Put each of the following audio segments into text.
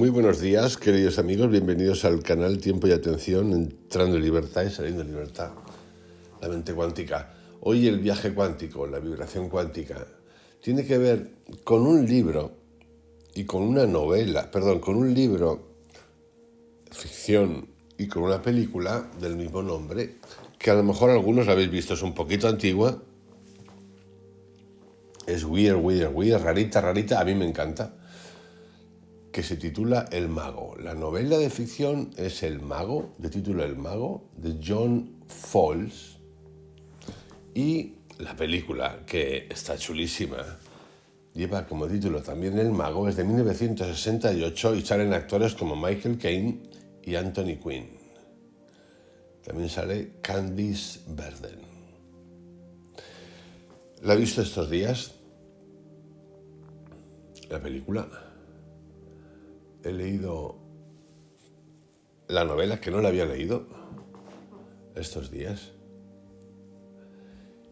Muy buenos días, queridos amigos, bienvenidos al canal Tiempo y Atención, entrando en libertad y saliendo en libertad, la mente cuántica. Hoy el viaje cuántico, la vibración cuántica, tiene que ver con un libro y con una novela, con un libro, ficción, y con una película del mismo nombre, que a lo mejor algunos la habéis visto, es un poquito antigua, es weird, rarita, a mí me encanta, que se titula El Mago. La novela de ficción es El Mago, de título El Mago, de John Fowles, y la película, que está chulísima, lleva como título también El Mago, es de 1968 y salen actores como Michael Caine y Anthony Quinn. También sale Candice Bergen. ¿La he visto estos días? La película. He leído la novela, que no la había leído estos días,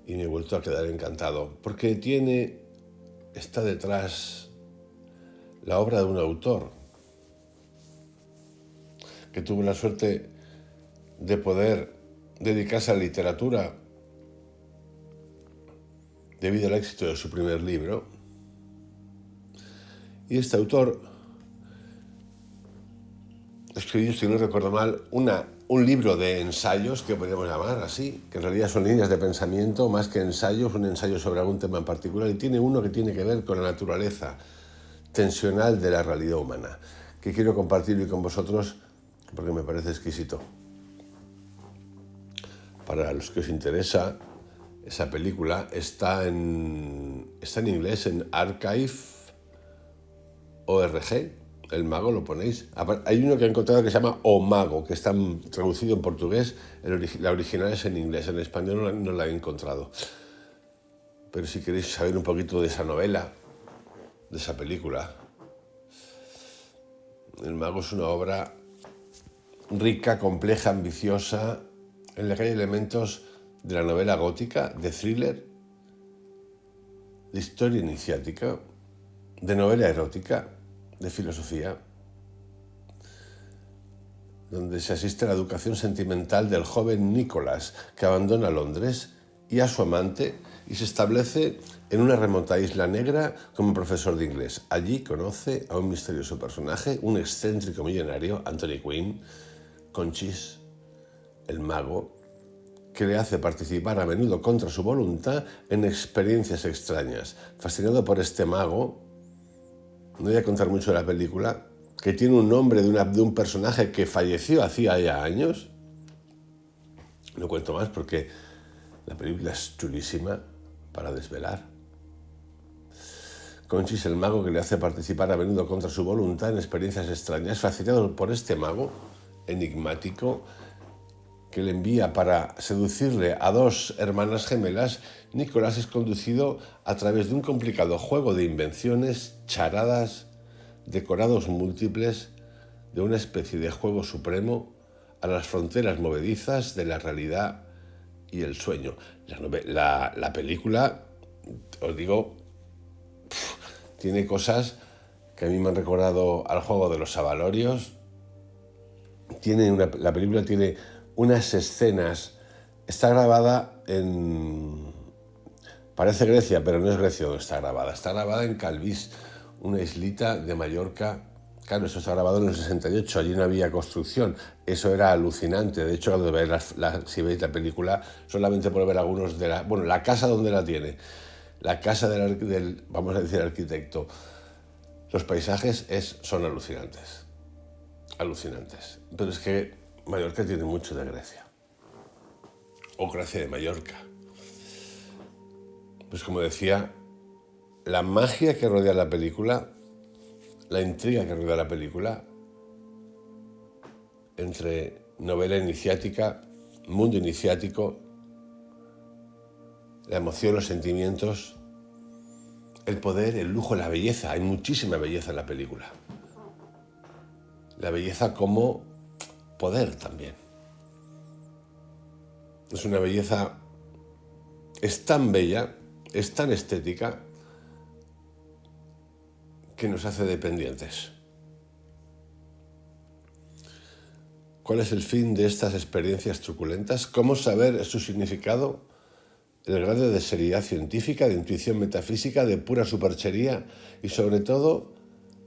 y me he vuelto a quedar encantado, porque está detrás la obra de un autor que tuvo la suerte de poder dedicarse a la literatura debido al éxito de su primer libro. Y este autor escribió, si no recuerdo mal, un libro de ensayos, que podríamos llamar así, que en realidad son líneas de pensamiento más que ensayos, un ensayo sobre algún tema en particular, y tiene uno que tiene que ver con la naturaleza tensional de la realidad humana, que quiero compartir hoy con vosotros porque me parece exquisito. Para los que os interesa, esa película está en inglés en Archive.org. El Mago lo ponéis. Hay uno que he encontrado que se llama O Mago, que está traducido en portugués. La original es en inglés, en español no la he encontrado. Pero si queréis saber un poquito de esa novela, de esa película, El Mago es una obra rica, compleja, ambiciosa, en la que hay elementos de la novela gótica, de thriller, de historia iniciática, de novela erótica, de filosofía, donde se asiste a la educación sentimental del joven Nicholas, que abandona Londres y a su amante y se establece en una remota isla negra como profesor de inglés. Allí conoce a un misterioso personaje, un excéntrico millonario, Anthony Quinn, Conchis, el mago, que le hace participar a menudo contra su voluntad en experiencias extrañas. Fascinado por este mago, no voy a contar mucho de la película, que tiene un nombre de un personaje que falleció hacía ya años. No cuento más porque la película es chulísima para desvelar. Conchis, el mago, que le hace participar a menudo contra su voluntad en experiencias extrañas. Fascinado por este mago enigmático que le envía para seducirle a dos hermanas gemelas, Nicolás es conducido a través de un complicado juego de invenciones, charadas, decorados múltiples, de una especie de juego supremo a las fronteras movedizas de la realidad y el sueño. La película, os digo, tiene cosas que a mí me han recordado al juego de los Avalorios. La película tiene unas escenas, está grabada parece Grecia, pero no es Grecia donde está grabada en Calvis, una islita de Mallorca. Claro, eso está grabado en el 68, allí no había construcción, eso era alucinante. De hecho, cuando si veis la película, solamente por ver algunos la casa donde la tiene, la casa del vamos a decir, arquitecto, los paisajes son alucinantes. Pero es que Mallorca tiene mucho de Grecia, o Grecia de Mallorca. Pues como decía, la magia que rodea la película, la intriga que rodea la película, entre novela iniciática, mundo iniciático, la emoción, los sentimientos, el poder, el lujo, la belleza. Hay muchísima belleza en la película. La belleza como poder también. Es una belleza, es tan bella, es tan estética, que nos hace dependientes. ¿Cuál es el fin de estas experiencias truculentas? ¿Cómo saber su significado? El grado de seriedad científica, de intuición metafísica, de pura superchería y sobre todo,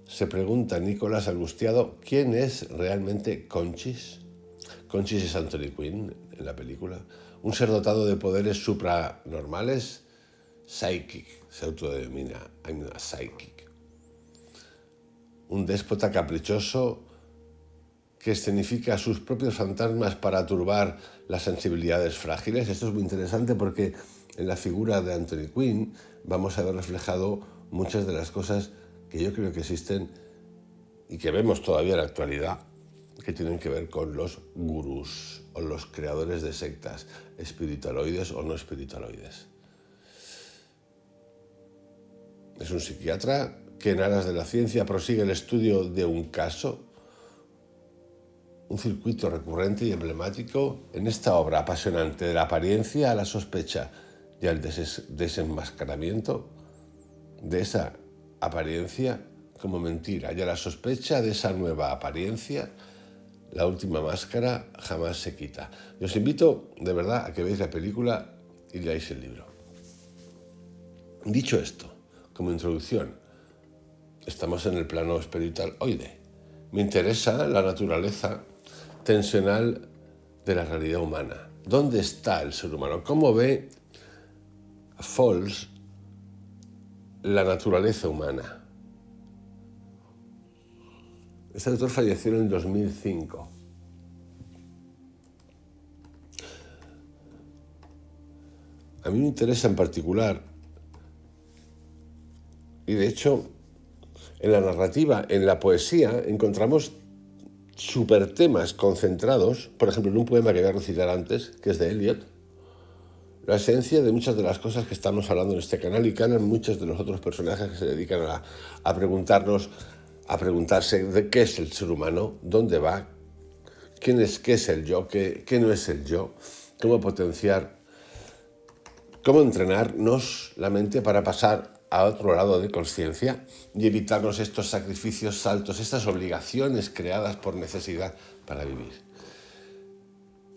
se pregunta Nicolás angustiado, ¿quién es realmente Conchis? Conchis es Anthony Quinn en la película, un ser dotado de poderes supranormales, psychic, se autodenomina, I'm a psychic. Un déspota caprichoso que escenifica sus propios fantasmas para turbar las sensibilidades frágiles. Esto es muy interesante porque en la figura de Anthony Quinn vamos a ver reflejado muchas de las cosas que yo creo que existen y que vemos todavía en la actualidad, que tienen que ver con los gurús o los creadores de sectas, espiritualoides o no espiritualoides. Es un psiquiatra que en aras de la ciencia prosigue el estudio de un caso, un circuito recurrente y emblemático en esta obra apasionante, de la apariencia a la sospecha y al desenmascaramiento de esa apariencia como mentira y a la sospecha de esa nueva apariencia. La última máscara jamás se quita. Y os invito de verdad a que veáis la película y leáis el libro. Dicho esto, como introducción, estamos en el plano espiritualoide. Me interesa la naturaleza tensional de la realidad humana. ¿Dónde está el ser humano? ¿Cómo ve Fowles la naturaleza humana? Este autor falleció en el 2005. A mí me interesa en particular, y de hecho, en la narrativa, en la poesía, encontramos supertemas concentrados, por ejemplo, en un poema que voy a recitar antes, que es de Eliot, la esencia de muchas de las cosas que estamos hablando en este canal y que hablan muchos de los otros personajes que se dedican a preguntarnos, a preguntarse de qué es el ser humano, dónde va, qué es el yo, qué no es el yo, cómo potenciar, cómo entrenarnos la mente para pasar a otro lado de conciencia y evitarnos estos sacrificios, saltos, estas obligaciones creadas por necesidad para vivir.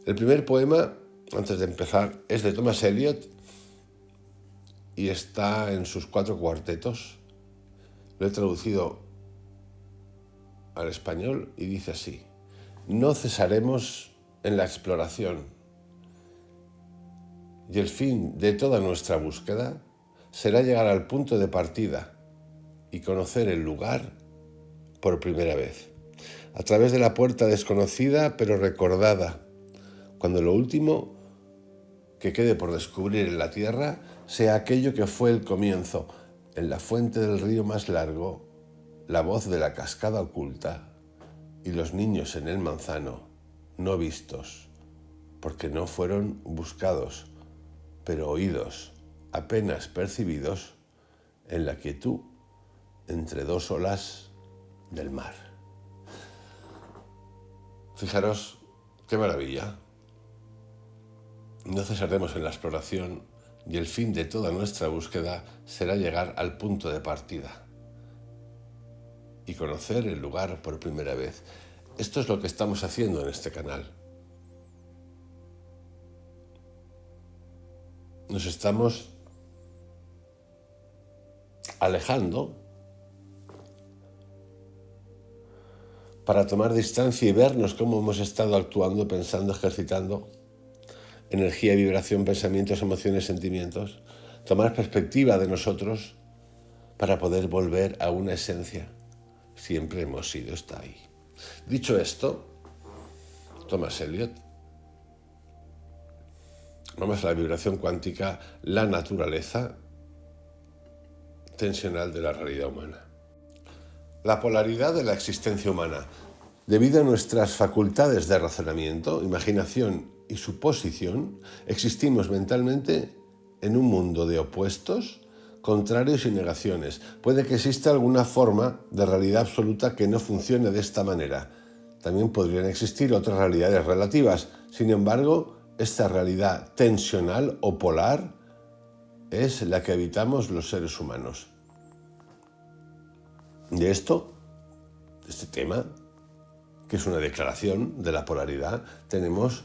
El primer poema, antes de empezar, es de Thomas Eliot y está en sus 4 cuartetos. Lo he traducido al español y dice así: no cesaremos en la exploración y el fin de toda nuestra búsqueda será llegar al punto de partida y conocer el lugar por primera vez, a través de la puerta desconocida pero recordada, cuando lo último que quede por descubrir en la tierra sea aquello que fue el comienzo, en la fuente del río más largo, la voz de la cascada oculta y los niños en el manzano, no vistos, porque no fueron buscados, pero oídos, apenas percibidos, en la quietud entre 2 olas del mar. Fijaros qué maravilla. No cesaremos en la exploración y el fin de toda nuestra búsqueda será llegar al punto de partida y conocer el lugar por primera vez. Esto es lo que estamos haciendo en este canal. Nos estamos alejando para tomar distancia y vernos cómo hemos estado actuando, pensando, ejercitando energía, vibración, pensamientos, emociones, sentimientos, tomar perspectiva de nosotros para poder volver a una esencia. Siempre hemos sido, está ahí. Dicho esto, Thomas Eliot, vamos a la vibración cuántica, la naturaleza tensional de la realidad humana. La polaridad de la existencia humana. Debido a nuestras facultades de razonamiento, imaginación y suposición, existimos mentalmente en un mundo de opuestos, contrarios y negaciones. Puede que exista alguna forma de realidad absoluta que no funcione de esta manera. También podrían existir otras realidades relativas. Sin embargo, esta realidad tensional o polar es la que habitamos los seres humanos. De este tema, que es una declaración de la polaridad, tenemos,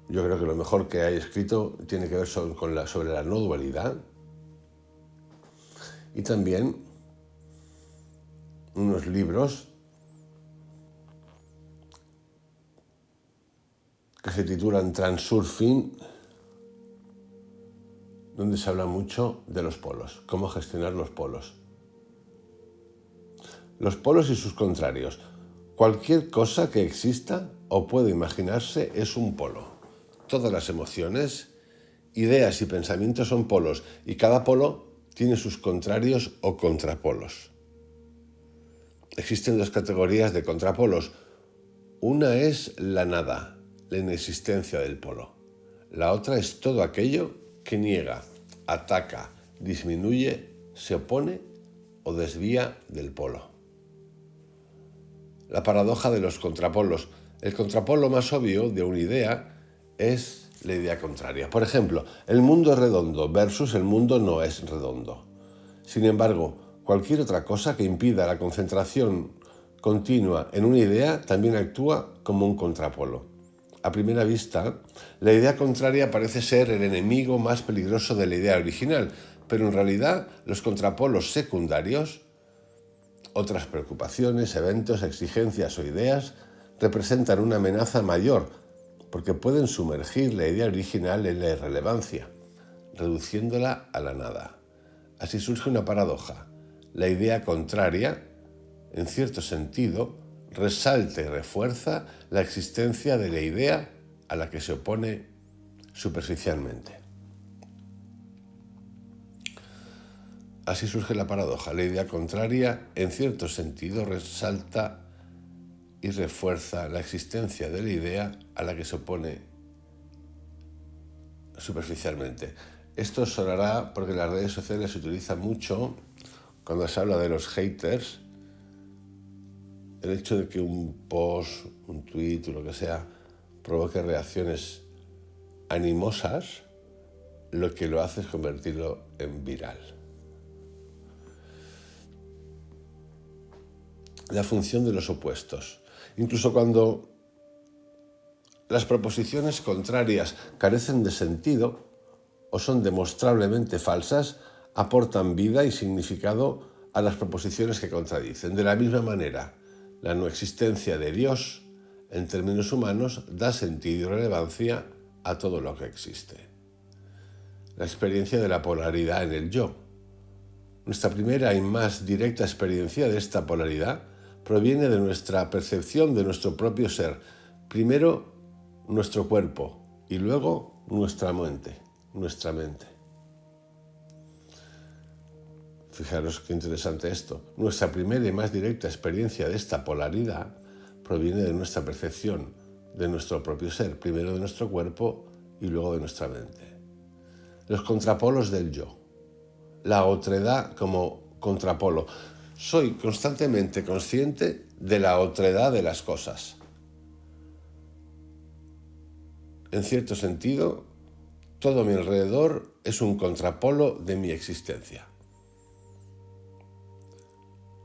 yo creo que lo mejor que hay escrito tiene que ver sobre la no dualidad, y también unos libros que se titulan Transurfing, donde se habla mucho de los polos, cómo gestionar los polos. Los polos y sus contrarios. Cualquier cosa que exista o pueda imaginarse es un polo. Todas las emociones, ideas y pensamientos son polos, y cada polo tiene sus contrarios o contrapolos. Existen dos categorías de contrapolos. Una es la nada, la inexistencia del polo. La otra es todo aquello que niega, ataca, disminuye, se opone o desvía del polo. La paradoja de los contrapolos. El contrapolo más obvio de una idea es la idea contraria. Por ejemplo, el mundo es redondo versus el mundo no es redondo. Sin embargo, cualquier otra cosa que impida la concentración continua en una idea también actúa como un contrapolo. A primera vista, la idea contraria parece ser el enemigo más peligroso de la idea original, pero en realidad los contrapolos secundarios, otras preocupaciones, eventos, exigencias o ideas, representan una amenaza mayor, porque pueden sumergir la idea original en la irrelevancia, reduciéndola a la nada. Así surge una paradoja. La idea contraria, en cierto sentido, resalta y refuerza la existencia de la idea a la que se opone superficialmente. Así surge la paradoja. La idea contraria, en cierto sentido, resalta y refuerza la existencia de la idea a la que se opone superficialmente. Esto sonará porque en las redes sociales se utiliza mucho cuando se habla de los haters. El hecho de que un post, un tweet o lo que sea provoque reacciones animosas, lo que lo hace es convertirlo en viral. La función de los opuestos. Incluso cuando las proposiciones contrarias carecen de sentido o son demostrablemente falsas, aportan vida y significado a las proposiciones que contradicen. De la misma manera, la no existencia de Dios, en términos humanos, da sentido y relevancia a todo lo que existe. La experiencia de la polaridad en el yo. Nuestra primera y más directa experiencia de esta polaridad proviene de nuestra percepción de nuestro propio ser. Primero, nuestro cuerpo y luego nuestra mente. Fijaros qué interesante esto. Nuestra primera y más directa experiencia de esta polaridad proviene de nuestra percepción de nuestro propio ser, primero de nuestro cuerpo y luego de nuestra mente. Los contrapolos del yo. La otredad como contrapolo. Soy constantemente consciente de la otredad de las cosas. En cierto sentido, todo a mi alrededor es un contrapolo de mi existencia.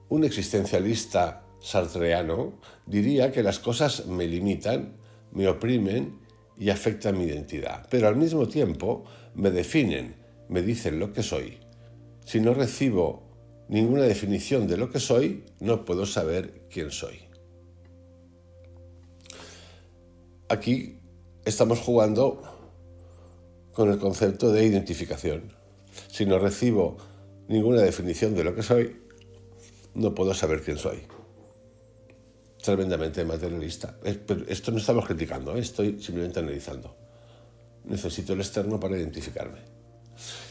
Un existencialista sartreano diría que las cosas me limitan, me oprimen y afectan mi identidad, pero al mismo tiempo me definen, me dicen lo que soy. Si no recibo ninguna definición de lo que soy, no puedo saber quién soy. Aquí estamos jugando con el concepto de identificación. Si no recibo ninguna definición de lo que soy, no puedo saber quién soy. Tremendamente materialista. Pero esto no estamos criticando, estoy simplemente analizando. Necesito el externo para identificarme.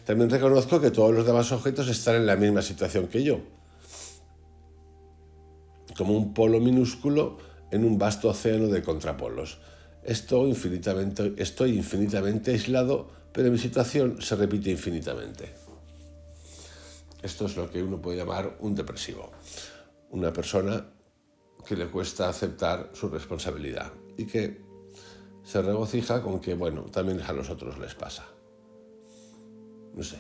También reconozco que todos los demás objetos están en la misma situación que yo, como un polo minúsculo en un vasto océano de contrapolos. Estoy infinitamente aislado, pero mi situación se repite infinitamente. Esto es lo que uno puede llamar un depresivo, una persona que le cuesta aceptar su responsabilidad y que se regocija con que, también a los otros les pasa. No sé.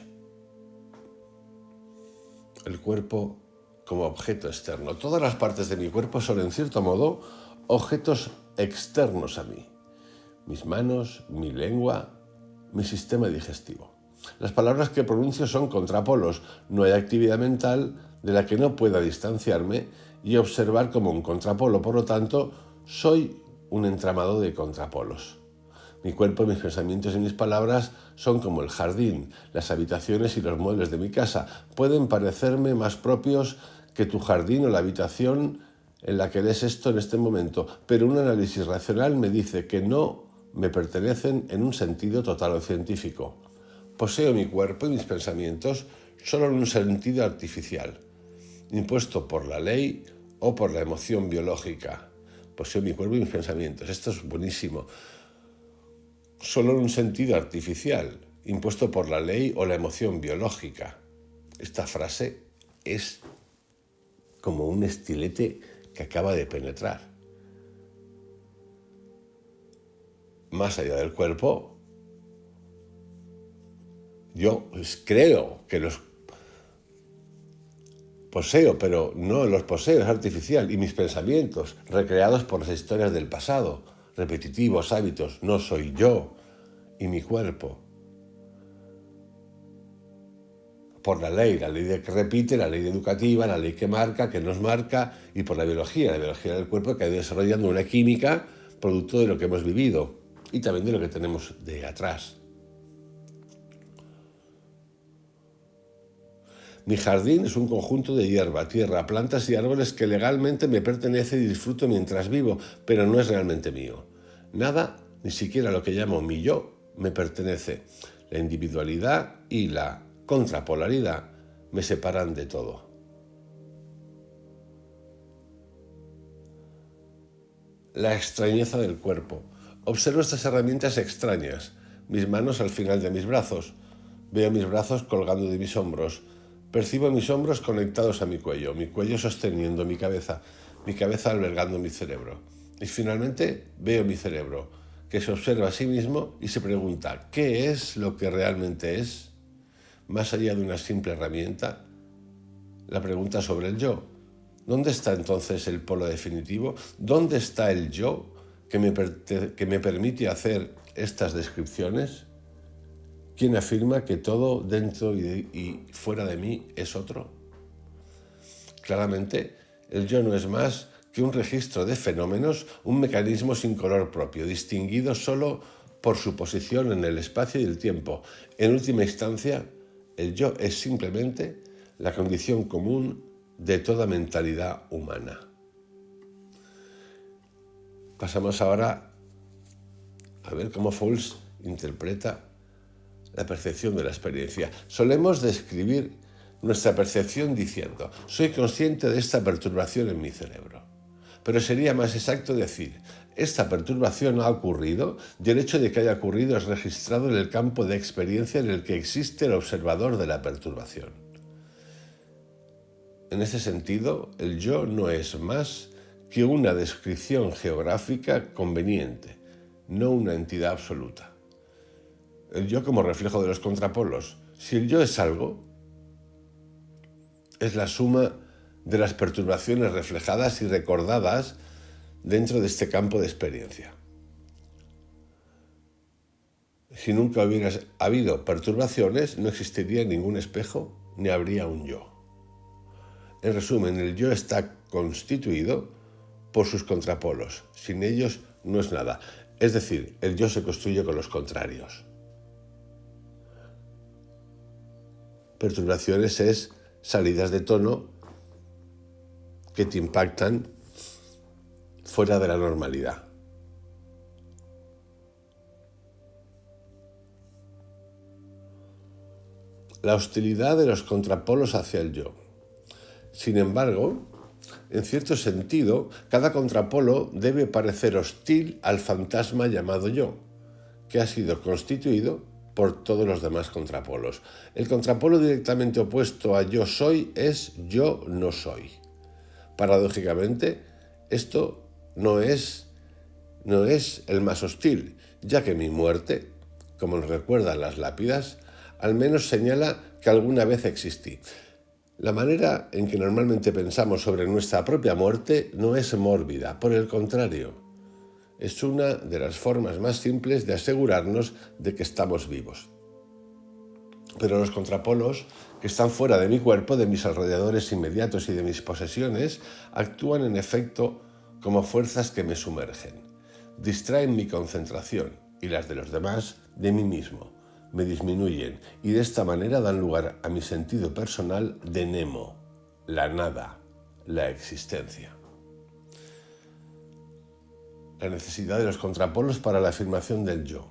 El cuerpo como objeto externo. Todas las partes de mi cuerpo son, en cierto modo, objetos externos a mí: mis manos, mi lengua, mi sistema digestivo. Las palabras que pronuncio son contrapolos. No hay actividad mental de la que no pueda distanciarme y observar como un contrapolo. Por lo tanto, soy un entramado de contrapolos. Mi cuerpo, mis pensamientos y mis palabras son como el jardín, las habitaciones y los muebles de mi casa. Pueden parecerme más propios que tu jardín o la habitación en la que ves esto en este momento, pero un análisis racional me dice que no me pertenecen en un sentido total o científico. Poseo mi cuerpo y mis pensamientos solo en un sentido artificial, impuesto por la ley o por la emoción biológica. Poseo mi cuerpo y mis pensamientos. Esto es buenísimo. Solo en un sentido artificial, impuesto por la ley o la emoción biológica. Esta frase es como un estilete que acaba de penetrar. Más allá del cuerpo, yo creo que los poseo, pero no los poseo, es artificial. Y mis pensamientos, recreados por las historias del pasado, repetitivos hábitos, no soy yo y mi cuerpo. Por la ley que repite, la ley educativa, la ley que marca, que nos marca, y por la biología del cuerpo que ha ido desarrollando una química producto de lo que hemos vivido y también de lo que tenemos de atrás. Mi jardín es un conjunto de hierba, tierra, plantas y árboles que legalmente me pertenece y disfruto mientras vivo, pero no es realmente mío. Nada, ni siquiera lo que llamo mi yo, me pertenece. La individualidad y la contrapolaridad me separan de todo. La extrañeza del cuerpo. Observo estas herramientas extrañas, mis manos al final de mis brazos. Veo mis brazos colgando de mis hombros. Percibo mis hombros conectados a mi cuello sosteniendo mi cabeza albergando mi cerebro. Y finalmente veo mi cerebro, que se observa a sí mismo y se pregunta, ¿qué es lo que realmente es? Más allá de una simple herramienta, la pregunta sobre el yo. ¿Dónde está entonces el polo definitivo? ¿Dónde está el yo que me permite hacer estas descripciones? ¿Quién afirma que todo dentro y fuera de mí es otro? Claramente, el yo no es más que un registro de fenómenos, un mecanismo sin color propio, distinguido solo por su posición en el espacio y el tiempo. En última instancia, el yo es simplemente la condición común de toda mentalidad humana. Pasamos ahora a ver cómo Fowles interpreta la percepción de la experiencia. Solemos describir nuestra percepción diciendo, soy consciente de esta perturbación en mi cerebro. Pero sería más exacto decir, esta perturbación ha ocurrido y el hecho de que haya ocurrido es registrado en el campo de experiencia en el que existe el observador de la perturbación. En ese sentido, el yo no es más que una descripción geográfica conveniente, no una entidad absoluta. El yo como reflejo de los contrapolos. Si el yo es algo, es la suma de las perturbaciones reflejadas y recordadas dentro de este campo de experiencia. Si nunca hubiera habido perturbaciones, no existiría ningún espejo ni habría un yo. En resumen, el yo está constituido por sus contrapolos. Sin ellos no es nada. Es decir, el yo se construye con los contrarios. Perturbaciones es salidas de tono que te impactan fuera de la normalidad. La hostilidad de los contrapolos hacia el yo. Sin embargo, en cierto sentido, cada contrapolo debe parecer hostil al fantasma llamado yo, que ha sido constituido por todos los demás contrapolos. El contrapolo directamente opuesto a yo soy es yo no soy. Paradójicamente, esto no es el más hostil, ya que mi muerte, como nos recuerdan las lápidas, al menos señala que alguna vez existí. La manera en que normalmente pensamos sobre nuestra propia muerte no es mórbida, por el contrario, es una de las formas más simples de asegurarnos de que estamos vivos. Pero los contrapolos, que están fuera de mi cuerpo, de mis alrededores inmediatos y de mis posesiones, actúan en efecto como fuerzas que me sumergen, distraen mi concentración y las de los demás de mí mismo, me disminuyen y de esta manera dan lugar a mi sentido personal de nemo, la nada, la existencia. La necesidad de los contrapolos para la afirmación del yo.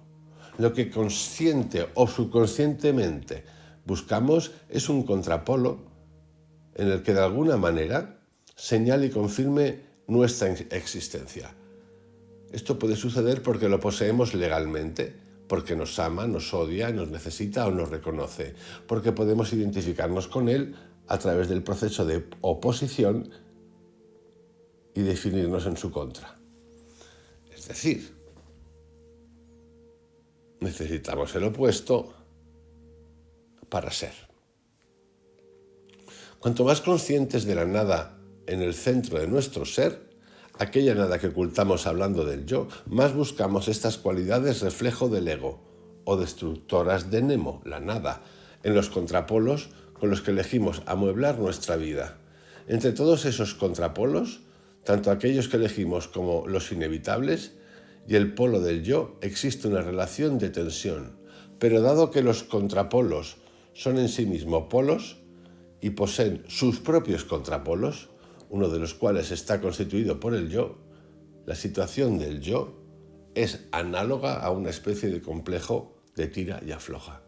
Lo que consciente o subconscientemente buscamos es un contrapolo en el que de alguna manera señale y confirme nuestra existencia. Esto puede suceder porque lo poseemos legalmente, porque nos ama, nos odia, nos necesita o nos reconoce, porque podemos identificarnos con él a través del proceso de oposición y definirnos en su contra. Es decir, necesitamos el opuesto para ser. Cuanto más conscientes de la nada en el centro de nuestro ser, aquella nada que ocultamos hablando del yo, más buscamos estas cualidades reflejo del ego o destructoras de Nemo, la nada, en los contrapolos con los que elegimos amueblar nuestra vida. Entre todos esos contrapolos, tanto aquellos que elegimos como los inevitables, y el polo del yo, existe una relación de tensión. Pero dado que los contrapolos son en sí mismos polos y poseen sus propios contrapolos, uno de los cuales está constituido por el yo, la situación del yo es análoga a una especie de complejo de tira y afloja.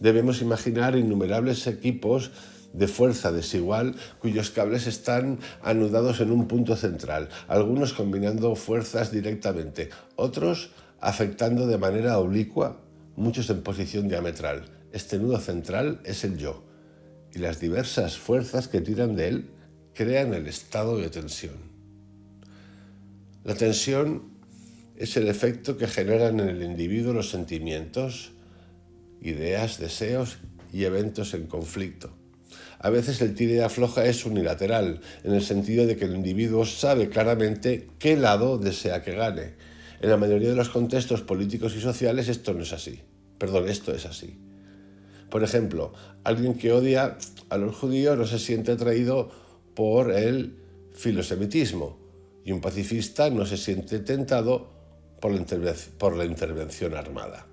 Debemos imaginar innumerables equipos de fuerza desigual cuyos cables están anudados en un punto central, algunos combinando fuerzas directamente, otros afectando de manera oblicua, muchos en posición diametral. Este nudo central es el yo, y las diversas fuerzas que tiran de él crean el estado de tensión. La tensión es el efecto que generan en el individuo los sentimientos, ideas, deseos y eventos en conflicto. A veces el tira y afloja es unilateral, en el sentido de que el individuo sabe claramente qué lado desea que gane. En la mayoría de los contextos políticos y sociales esto es así. Por ejemplo, alguien que odia a los judíos no se siente atraído por el filosemitismo y un pacifista no se siente tentado por la intervención armada.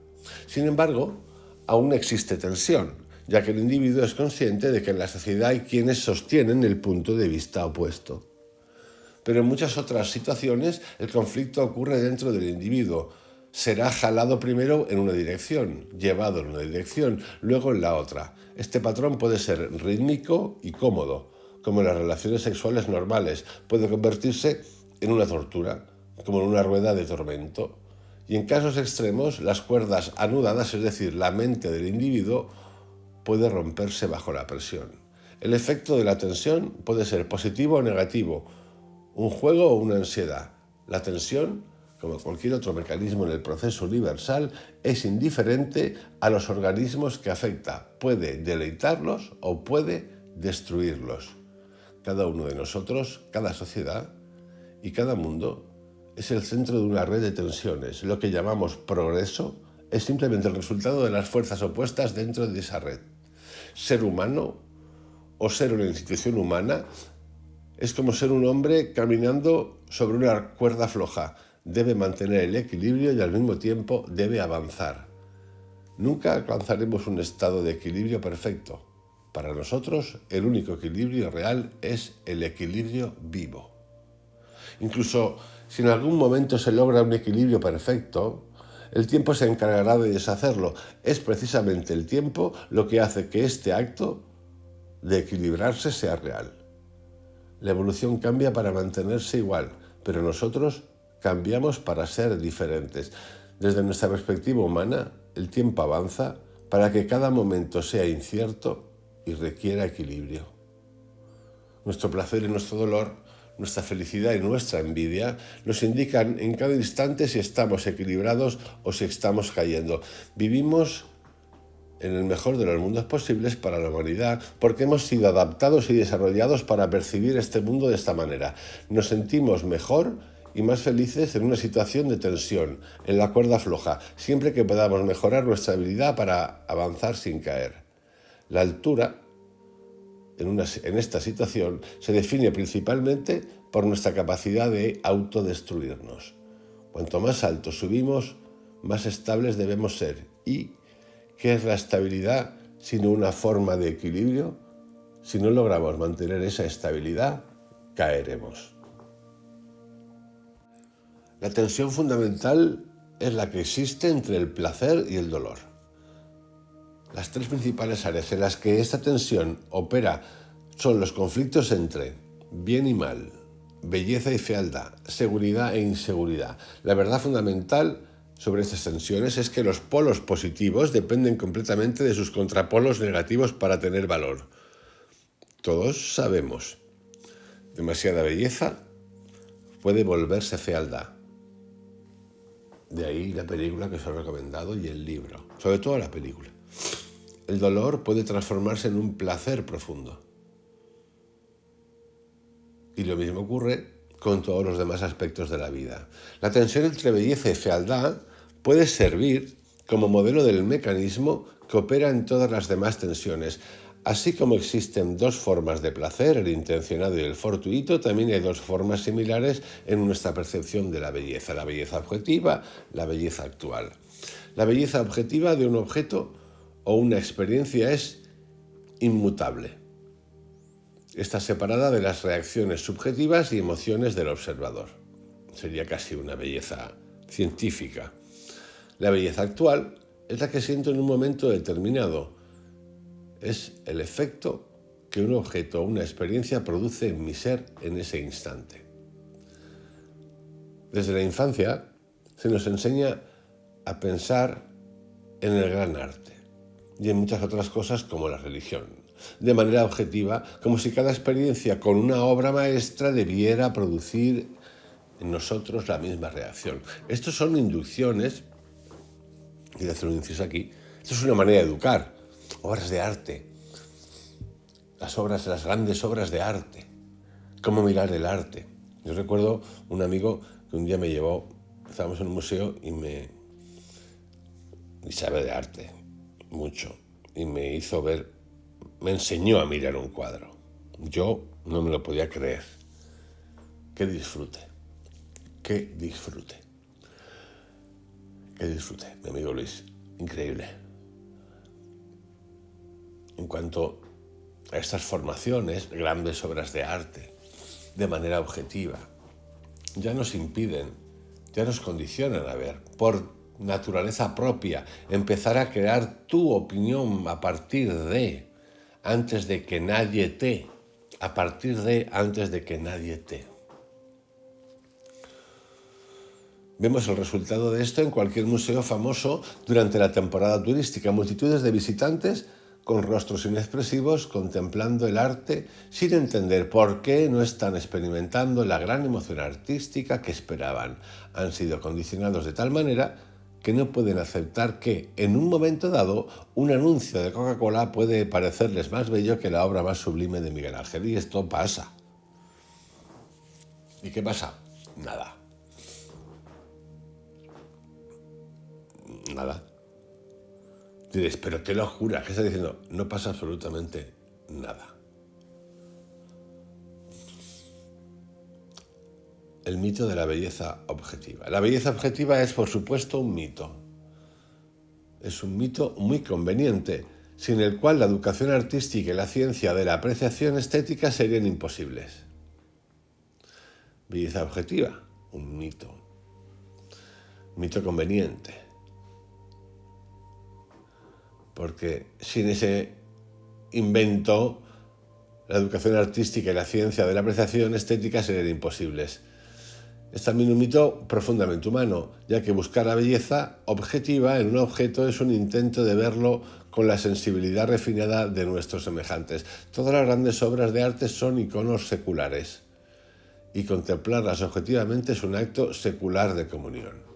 Sin embargo, aún existe tensión, ya que el individuo es consciente de que en la sociedad hay quienes sostienen el punto de vista opuesto. Pero en muchas otras situaciones el conflicto ocurre dentro del individuo. Será jalado primero en una dirección, llevado en una dirección, luego en la otra. Este patrón puede ser rítmico y cómodo, como en las relaciones sexuales normales. Puede convertirse en una tortura, como en una rueda de tormento. Y en casos extremos, las cuerdas anudadas, es decir, la mente del individuo, puede romperse bajo la presión. El efecto de la tensión puede ser positivo o negativo, un juego o una ansiedad. La tensión, como cualquier otro mecanismo en el proceso universal, es indiferente a los organismos que afecta. Puede deleitarlos o puede destruirlos. Cada uno de nosotros, cada sociedad y cada mundo es el centro de una red de tensiones. Lo que llamamos progreso es simplemente el resultado de las fuerzas opuestas dentro de esa red. Ser humano o ser una institución humana es como ser un hombre caminando sobre una cuerda floja. Debe mantener el equilibrio y al mismo tiempo debe avanzar. Nunca alcanzaremos un estado de equilibrio perfecto. Para nosotros, el único equilibrio real es el equilibrio vivo. Incluso si en algún momento se logra un equilibrio perfecto, el tiempo se encargará de deshacerlo. Es precisamente el tiempo lo que hace que este acto de equilibrarse sea real. La evolución cambia para mantenerse igual, pero nosotros cambiamos para ser diferentes. Desde nuestra perspectiva humana, el tiempo avanza para que cada momento sea incierto y requiera equilibrio. Nuestro placer y nuestro dolor, nuestra felicidad y nuestra envidia nos indican en cada instante si estamos equilibrados o si estamos cayendo. Vivimos en el mejor de los mundos posibles para la humanidad, porque hemos sido adaptados y desarrollados para percibir este mundo de esta manera. Nos sentimos mejor y más felices en una situación de tensión, en la cuerda floja, siempre que podamos mejorar nuestra habilidad para avanzar sin caer. La altura, en esta situación, se define principalmente por nuestra capacidad de autodestruirnos. Cuanto más alto subimos, más estables debemos ser. ¿Y qué es la estabilidad sino una forma de equilibrio? Si no logramos mantener esa estabilidad, caeremos. La tensión fundamental es la que existe entre el placer y el dolor. Las tres principales áreas en las que esta tensión opera son los conflictos entre bien y mal, belleza y fealdad, seguridad e inseguridad. La verdad fundamental sobre estas tensiones es que los polos positivos dependen completamente de sus contrapolos negativos para tener valor. Todos sabemos, demasiada belleza puede volverse fealdad. De ahí la película que os he recomendado y el libro, sobre todo la película. El dolor puede transformarse en un placer profundo. Y lo mismo ocurre con todos los demás aspectos de la vida. La tensión entre belleza y fealdad puede servir como modelo del mecanismo que opera en todas las demás tensiones. Así como existen dos formas de placer, el intencionado y el fortuito, también hay dos formas similares en nuestra percepción de la belleza objetiva, la belleza actual. La belleza objetiva de un objeto o una experiencia es inmutable. Está separada de las reacciones subjetivas y emociones del observador. Sería casi una belleza científica. La belleza actual es la que siento en un momento determinado. Es el efecto que un objeto o una experiencia produce en mi ser en ese instante. Desde la infancia se nos enseña a pensar en el gran arte y en muchas otras cosas como la religión, de manera objetiva, como si cada experiencia con una obra maestra debiera producir en nosotros la misma reacción. Estos son inducciones, quiero hacer un inciso aquí, esto es una manera de educar. Obras de arte, las grandes obras de arte, cómo mirar el arte. Yo recuerdo un amigo que un día me llevó, estábamos en un museo y sabe de arte, mucho, y me enseñó a mirar un cuadro. Yo no me lo podía creer. Qué disfrute, mi amigo Luis, increíble. En cuanto a estas formaciones, grandes obras de arte, de manera objetiva, ya nos impiden, ya nos condicionan a ver, por naturaleza propia, empezar a crear tu opinión a partir de, antes de que nadie te, Vemos el resultado de esto en cualquier museo famoso durante la temporada turística. Multitudes de visitantes con rostros inexpresivos contemplando el arte sin entender por qué no están experimentando la gran emoción artística que esperaban. Han sido condicionados de tal manera que no pueden aceptar que, en un momento dado, un anuncio de Coca-Cola puede parecerles más bello que la obra más sublime de Miguel Ángel. Y esto pasa. ¿Y qué pasa? Nada. Diréis, pero qué locura, ¿qué está diciendo? No pasa absolutamente nada. El mito de la belleza objetiva. La belleza objetiva es, por supuesto, un mito. Es un mito muy conveniente, sin el cual la educación artística y la ciencia de la apreciación estética serían imposibles. Belleza objetiva, un mito. Mito conveniente. Porque sin ese invento, la educación artística y la ciencia de la apreciación estética serían imposibles. Es también un mito profundamente humano, ya que buscar la belleza objetiva en un objeto es un intento de verlo con la sensibilidad refinada de nuestros semejantes. Todas las grandes obras de arte son iconos seculares, y contemplarlas objetivamente es un acto secular de comunión.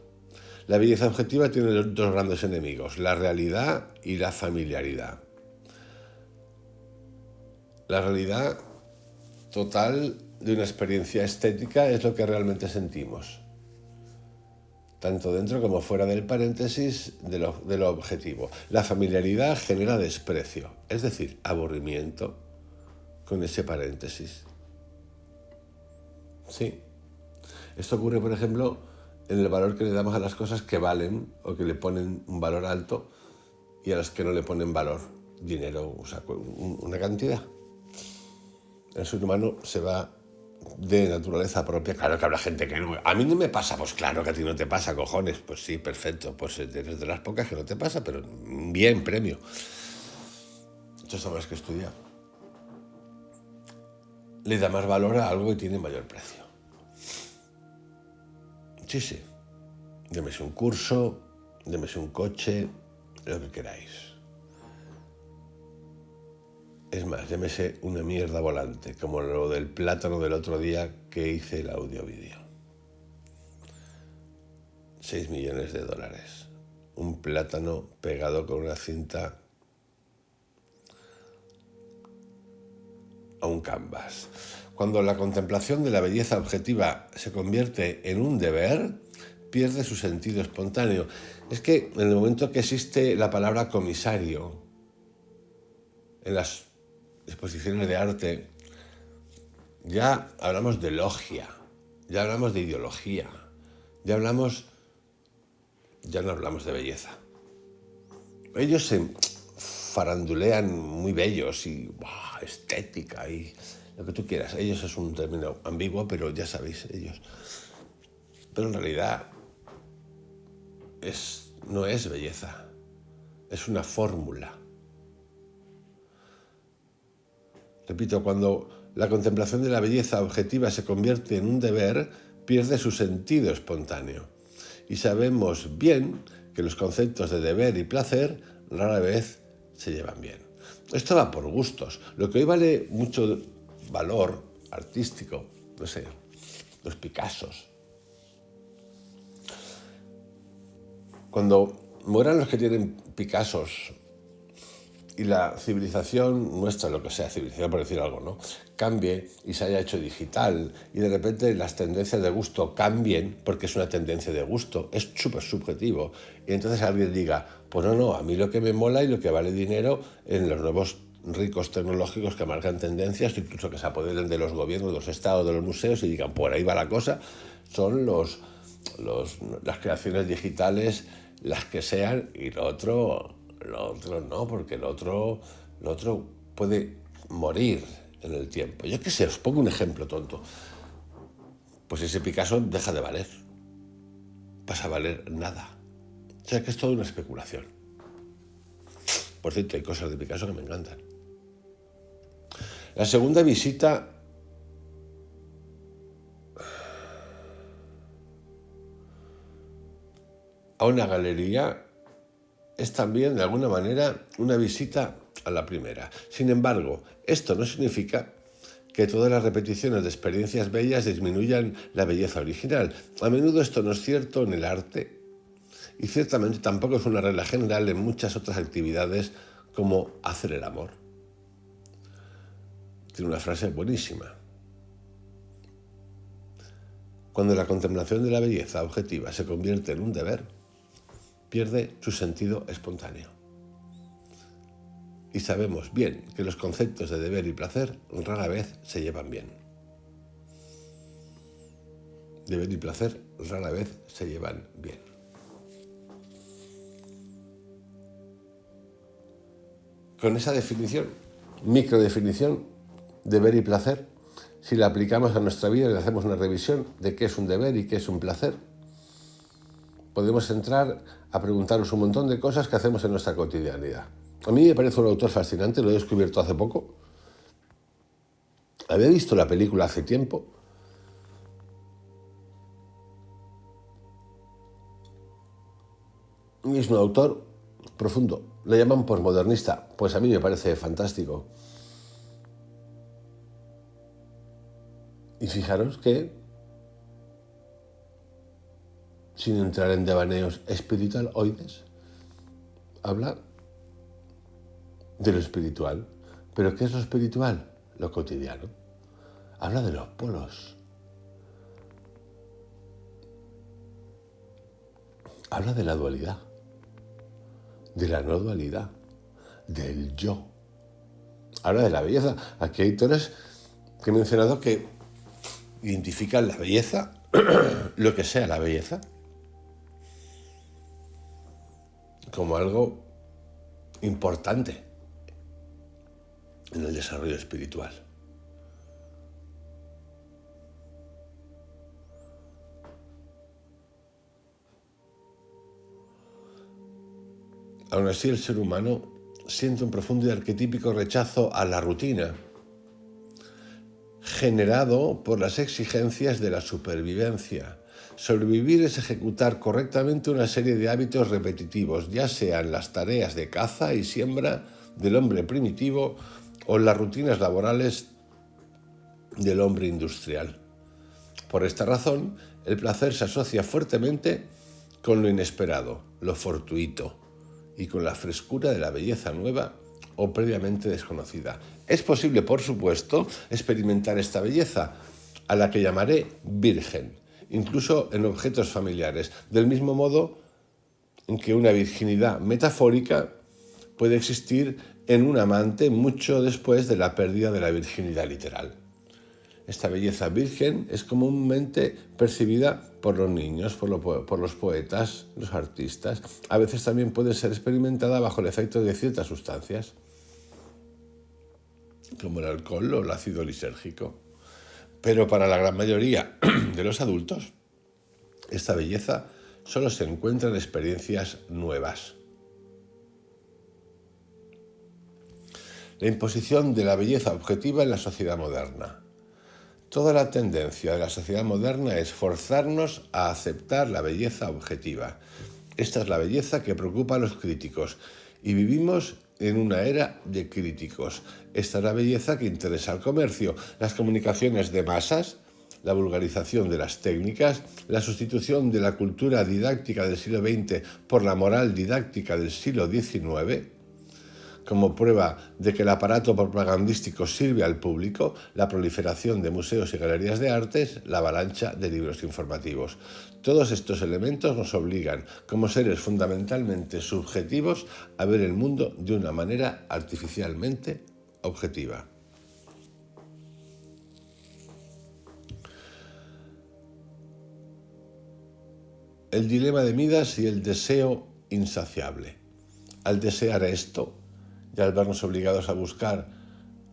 La belleza objetiva tiene dos grandes enemigos, la realidad y la familiaridad. La realidad total de una experiencia estética es lo que realmente sentimos, tanto dentro como fuera del paréntesis de lo objetivo. La familiaridad genera desprecio, es decir, aburrimiento con ese paréntesis. Sí. Esto ocurre, por ejemplo, en el valor que le damos a las cosas que valen o que le ponen un valor alto y a las que no le ponen valor, dinero, o sea, una cantidad. El ser humano se va de naturaleza propia. Claro que habrá gente que no. A mí no me pasa, pues claro que a ti no te pasa, cojones. Pues sí, perfecto. Pues eres de las pocas que no te pasa, pero bien, premio. Entonces habrás que estudiar. Le da más valor a algo que tiene mayor precio. Sí, sí. Démese un curso, démese un coche, lo que queráis. Es más, llámese una mierda volante, como lo del plátano del otro día que hice el audio-vídeo. 6 millones de dólares. Un plátano pegado con una cinta a un canvas. Cuando la contemplación de la belleza objetiva se convierte en un deber, pierde su sentido espontáneo. Es que en el momento que existe la palabra comisario en las exposiciones de arte, ya hablamos de logia, ya hablamos de ideología, ya no hablamos de belleza. Ellos se farandulean muy bellos y estética y lo que tú quieras. Ellos es un término ambiguo, pero ya sabéis, ellos. Pero en realidad no es belleza, es una fórmula. Repito, cuando la contemplación de la belleza objetiva se convierte en un deber, pierde su sentido espontáneo. Y sabemos bien que los conceptos de deber y placer rara vez se llevan bien. Esto va por gustos. Lo que hoy vale mucho valor artístico, no sé, los Picassos. Cuando mueran los que tienen Picassos y la civilización nuestra, lo que sea, civilización por decir algo, ¿no?, cambie y se haya hecho digital y de repente las tendencias de gusto cambien, porque es una tendencia de gusto, es súper subjetivo, y entonces alguien diga, pues no, a mí lo que me mola y lo que vale dinero en los nuevos ricos tecnológicos que marcan tendencias, incluso que se apoderen de los gobiernos, de los estados, de los museos y digan, por ahí va la cosa, son las creaciones digitales, las que sean, y lo otro no, porque lo otro puede morir en el tiempo. Yo qué sé, os pongo un ejemplo tonto. Pues ese Picasso deja de valer. Pasa a valer nada. O sea que es toda una especulación. Por cierto, hay cosas de Picasso que me encantan. La segunda visita a una galería es también, de alguna manera, una visita a la primera. Sin embargo, esto no significa que todas las repeticiones de experiencias bellas disminuyan la belleza original. A menudo esto no es cierto en el arte y ciertamente tampoco es una regla general en muchas otras actividades como hacer el amor. Tiene una frase buenísima. Cuando la contemplación de la belleza objetiva se convierte en un deber, pierde su sentido espontáneo. Y sabemos bien que los conceptos de deber y placer rara vez se llevan bien. Deber y placer rara vez se llevan bien. Con esa definición, microdefinición, deber y placer, si la aplicamos a nuestra vida y le hacemos una revisión de qué es un deber y qué es un placer, podemos entrar a preguntarnos un montón de cosas que hacemos en nuestra cotidianidad. A mí me parece un autor fascinante, lo he descubierto hace poco. Había visto la película hace tiempo. Y es un autor profundo. Le llaman posmodernista. Pues a mí me parece fantástico. Y fijaros que sin entrar en devaneos espiritualoides, habla de lo espiritual. ¿Pero qué es lo espiritual? Lo cotidiano. Habla de los polos. Habla de la dualidad, de la no dualidad, del yo. Habla de la belleza. Aquí hay autores que he mencionado que identifican la belleza, lo que sea la belleza, como algo importante en el desarrollo espiritual. Aún así, el ser humano siente un profundo y arquetípico rechazo a la rutina, generado por las exigencias de la supervivencia. Sobrevivir es ejecutar correctamente una serie de hábitos repetitivos, ya sean las tareas de caza y siembra del hombre primitivo o las rutinas laborales del hombre industrial. Por esta razón, el placer se asocia fuertemente con lo inesperado, lo fortuito, y con la frescura de la belleza nueva o previamente desconocida. Es posible, por supuesto, experimentar esta belleza, a la que llamaré virgen, incluso en objetos familiares, del mismo modo en que una virginidad metafórica puede existir en un amante mucho después de la pérdida de la virginidad literal. Esta belleza virgen es comúnmente percibida por los niños, por los poetas, los artistas. A veces también puede ser experimentada bajo el efecto de ciertas sustancias, como el alcohol o el ácido lisérgico. Pero para la gran mayoría de los adultos, esta belleza solo se encuentra en experiencias nuevas. La imposición de la belleza objetiva en la sociedad moderna. Toda la tendencia de la sociedad moderna es forzarnos a aceptar la belleza objetiva. Esta es la belleza que preocupa a los críticos y vivimos en una era de críticos. Esta es la belleza que interesa al comercio, las comunicaciones de masas, la vulgarización de las técnicas, la sustitución de la cultura didáctica del siglo XX por la moral didáctica del siglo XIX, como prueba de que el aparato propagandístico sirve al público, la proliferación de museos y galerías de artes, la avalancha de libros informativos. Todos estos elementos nos obligan, como seres fundamentalmente subjetivos, a ver el mundo de una manera artificialmente objetiva. El dilema de Midas y el deseo insaciable. Al desear esto, y al vernos obligados a buscar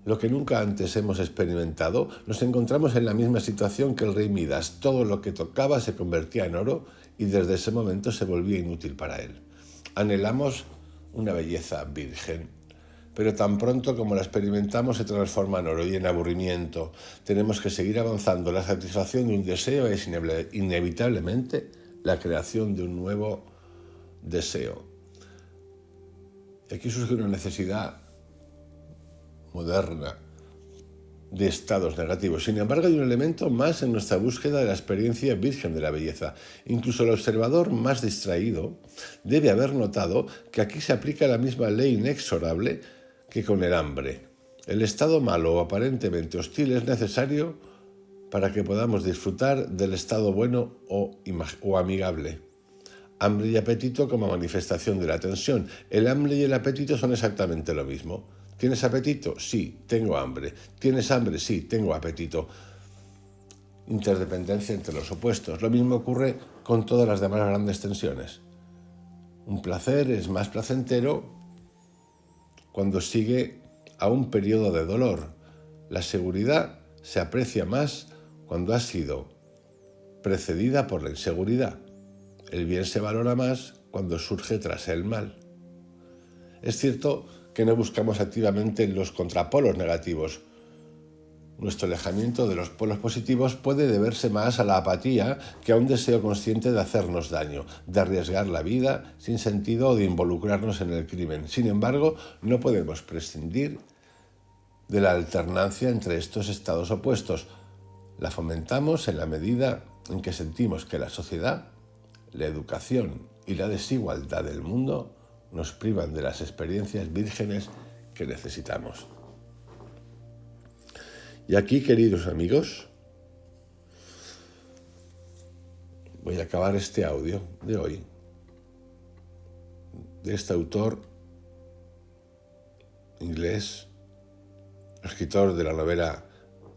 lo que nunca antes hemos experimentado, nos encontramos en la misma situación que el rey Midas. Todo lo que tocaba se convertía en oro y desde ese momento se volvía inútil para él. Anhelamos una belleza virgen, pero tan pronto como la experimentamos se transforma en oro y en aburrimiento. Tenemos que seguir avanzando. La satisfacción de un deseo es inevitablemente la creación de un nuevo deseo. Aquí surge una necesidad moderna de estados negativos. Sin embargo, hay un elemento más en nuestra búsqueda de la experiencia virgen de la belleza. Incluso el observador más distraído debe haber notado que aquí se aplica la misma ley inexorable que con el hambre. El estado malo o aparentemente hostil es necesario para que podamos disfrutar del estado bueno o amigable. Hambre y apetito como manifestación de la tensión. El hambre y el apetito son exactamente lo mismo. ¿Tienes apetito? Sí, tengo hambre. ¿Tienes hambre? Sí, tengo apetito. Interdependencia entre los opuestos. Lo mismo ocurre con todas las demás grandes tensiones. Un placer es más placentero cuando sigue a un periodo de dolor. La seguridad se aprecia más cuando ha sido precedida por la inseguridad. El bien se valora más cuando surge tras el mal. Es cierto que no buscamos activamente los contrapolos negativos. Nuestro alejamiento de los polos positivos puede deberse más a la apatía que a un deseo consciente de hacernos daño, de arriesgar la vida sin sentido o de involucrarnos en el crimen. Sin embargo, no podemos prescindir de la alternancia entre estos estados opuestos. La fomentamos en la medida en que sentimos que la sociedad la educación y la desigualdad del mundo nos privan de las experiencias vírgenes que necesitamos. Y aquí, queridos amigos, voy a acabar este audio de hoy, de este autor inglés, escritor de la novela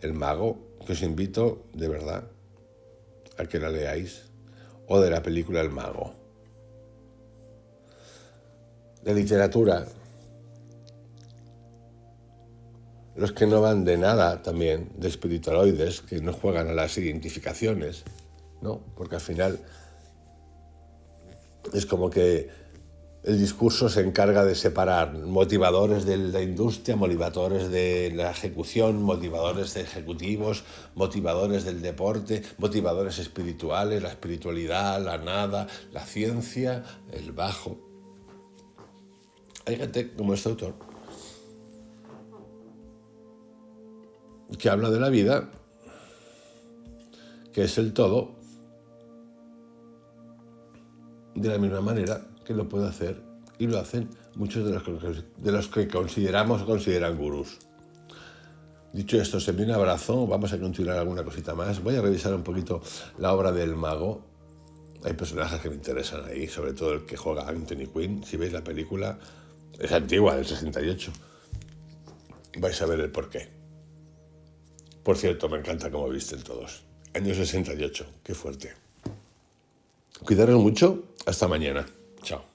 El Mago, que os invito de verdad a que la leáis, o de la película El Mago. La literatura, los que no van de nada también, de espiritualoides, que no juegan a las identificaciones, ¿no? Porque al final es como que el discurso se encarga de separar motivadores de la industria, motivadores de la ejecución, motivadores de ejecutivos, motivadores del deporte, motivadores espirituales, la espiritualidad, la nada, la ciencia, el bajo. Hay gente como este autor que habla de la vida, que es el todo, de la misma manera que lo puede hacer y lo hacen muchos de los que consideran gurús. Dicho esto, os envío un abrazo, vamos a continuar alguna cosita más. Voy a revisar un poquito la obra del Mago. Hay personajes que me interesan ahí, sobre todo el que juega Anthony Quinn. Si veis la película, es antigua, del 68. Vais a ver el porqué. Por cierto, me encanta cómo visten todos. Año 68, qué fuerte. Cuidaros mucho, hasta mañana. Chao.